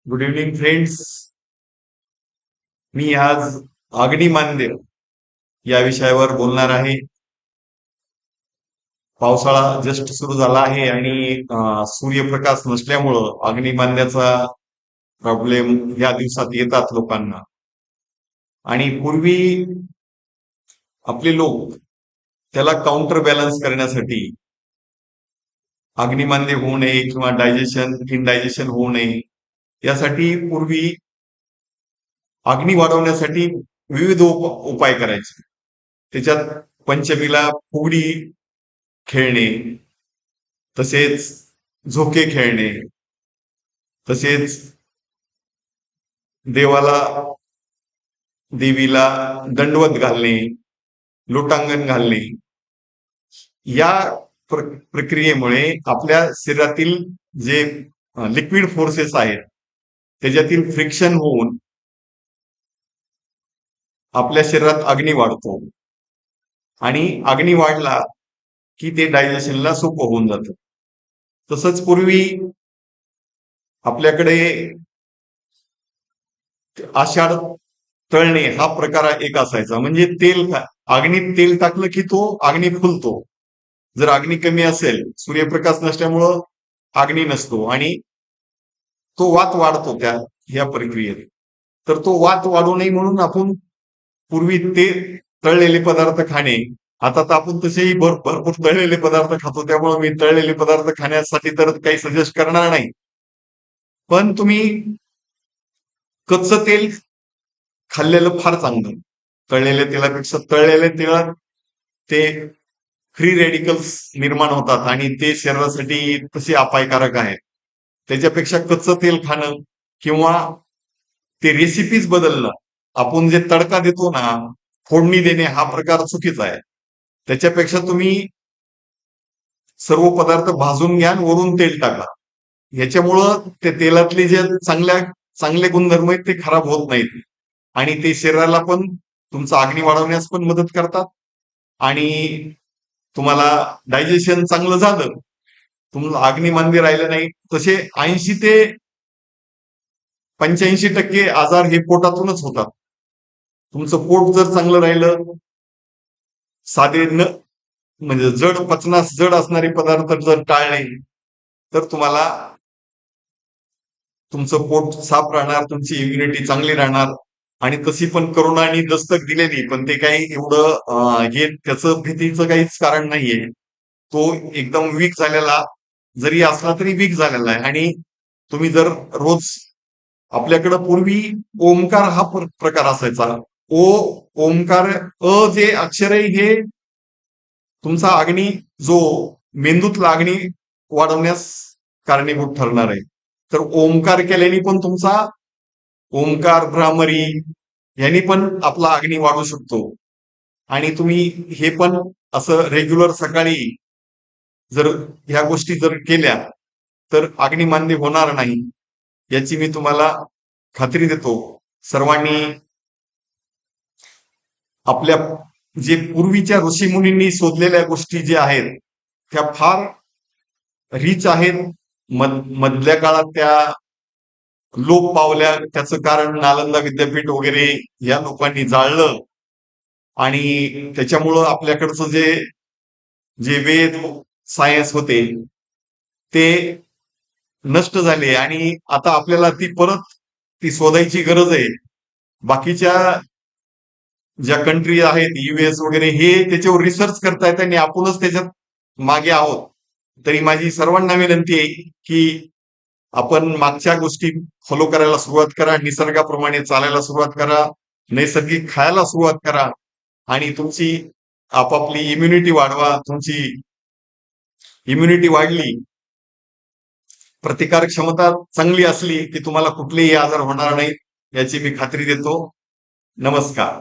Good evening friends. मी आज अग्निमान्य या विषयावर बोलणार आहे. पावसाळा जस्ट सुरू झाला आहे आणि सूर्यप्रकाश नसल्यामुळं अग्निमांद्याचा प्रॉब्लेम या दिवसात येतात लोकांना. आणि पूर्वी आपले लोक त्याला काउंटर बॅलन्स करण्यासाठी अग्निमांद्य होऊ नये किंवा इनडायजेशन होऊ नये यासाठी पूर्वी अग्नी वाढवण्यासाठी विविध उपाय करायचे. त्याच्यात पंचमीला फुगडी खेळणे, तसेच झोके खेळणे, तसेच देवाला देवीला दंडवत घालणे, लोटांगण घालणे, या प्रक्रियेमुळे आपल्या शरीरातील जे लिक्विड फोर्सेस आहेत त्याच्यातील फ्रिक्शन होऊन आपल्या शरीरात अग्नी वाढतो आणि अग्नी वाढला की ते डायजेशनला सोपं होऊन जातं. तसंच पूर्वी आपल्याकडे आषाढ तळणे हा प्रकार एक असायचा. म्हणजे अग्नीत तेल टाकलं की तो अग्नी फुलतो. जर अग्नी कमी असेल, सूर्यप्रकाश नसल्यामुळं अग्नी नसतो आणि तो वात वाढतो या प्रक्रियेत. तर तो वात वाढू नये म्हणून आपण पूर्वी ते तळलेले पदार्थ खाणे. आता तर आपण तसेही भरपूर तळलेले पदार्थ खातो, त्यामुळे मी तळलेले पदार्थ खाण्यासाठी तर काही सजेस्ट करणार नाही. पण तुम्ही कच्चं तेल खाल्लेलं फार चांगलं. तळलेल्या तेलापेक्षा तळलेल्या तेलात ते फ्री रेडिकल्स निर्माण होतात आणि ते शरीरासाठी तसे अपायकारक आहेत. त्याच्यापेक्षा कच्चं तेल खाणं किंवा ते रेसिपीज बदलणं, आपण जे तडका देतो ना, फोडणी देणे, हा प्रकार चुकीचा आहे. त्याच्यापेक्षा तुम्ही सर्व पदार्थ भाजून घ्या आणि वरून तेल टाका. याच्यामुळं ते तेलातले जे चांगले गुणधर्म आहेत ते खराब होत नाहीत आणि ते शरीराला पण तुमचा अग्नी वाढवण्यास पण मदत करतात आणि तुम्हाला डायजेशन चांगलं झालं, तुम्हाला अग्निमांद्य राहिलं नाही. तसे 80 ते 85% आजार हे पोटातूनच होतात. तुमचं पोट जर चांगलं राहिलं, साधे म्हणजे पचनास जड असणारे पदार्थ जर टाळले तर तुम्हाला तुमचं पोट साफ राहणार, तुमची इम्युनिटी चांगली राहणार. आणि तशी पण करोनाने दस्तक दिलेली, पण ते काही एवढं त्याचं भीतीचं काहीच कारण नाहीये. तो एकदम वीक झालेला जरी असला तरी वीक झालेला आहे. आणि तुम्ही जर रोज आपल्याकडं पूर्वी ओमकार हा प्रकार असायचा. ओमकार जे अक्षर आहे हे तुमचा अग्नी जो मेंदूतला अग्नी वाढवण्यास कारणीभूत ठरणार आहे. तर ओमकार केल्याने पण तुमचा ओमकार भ्रामरी यांनी पण आपला अग्नी वाढू शकतो. आणि तुम्ही हे पण असं रेग्युलर सकाळी जर ह्या गोष्टी जर केल्या तर अग्निमांद्य होणार नाही, याची मी तुम्हाला खात्री देतो. सर्वांनी आपल्या जे पूर्वीच्या ऋषीमुनींनी शोधलेल्या गोष्टी ज्या आहेत त्या फार रिच आहेत. मधल्या काळात त्या लोप पावल्या. त्याचं कारण नालंदा विद्यापीठ वगैरे या लोकांनी जाळलं आणि त्याच्यामुळं आपल्याकडचं जे जे वेद सायन्स होते ते नष्ट झाले आणि आता आपल्याला ती शोधायची गरज आहे. बाकीच्या ज्या कंट्री आहेत, US वगैरे, हे त्याच्यावर रिसर्च करतायत आणि आपणच त्याच्यात मागे आहोत. तरी माझी सर्वांना विनंती आहे की आपण मागच्या गोष्टी फॉलो करायला सुरुवात करा, निसर्गाप्रमाणे चालायला सुरुवात करा, नैसर्गिक खायला सुरुवात करा आणि तुमची आपापली इम्युनिटी वाढवा. तुमची इम्युनिटी वाढली, प्रतिकारक क्षमता चांगली असली की तुम्हाला कुठलेही आजार होणार नाहीत, याची मी खात्री देतो. नमस्कार.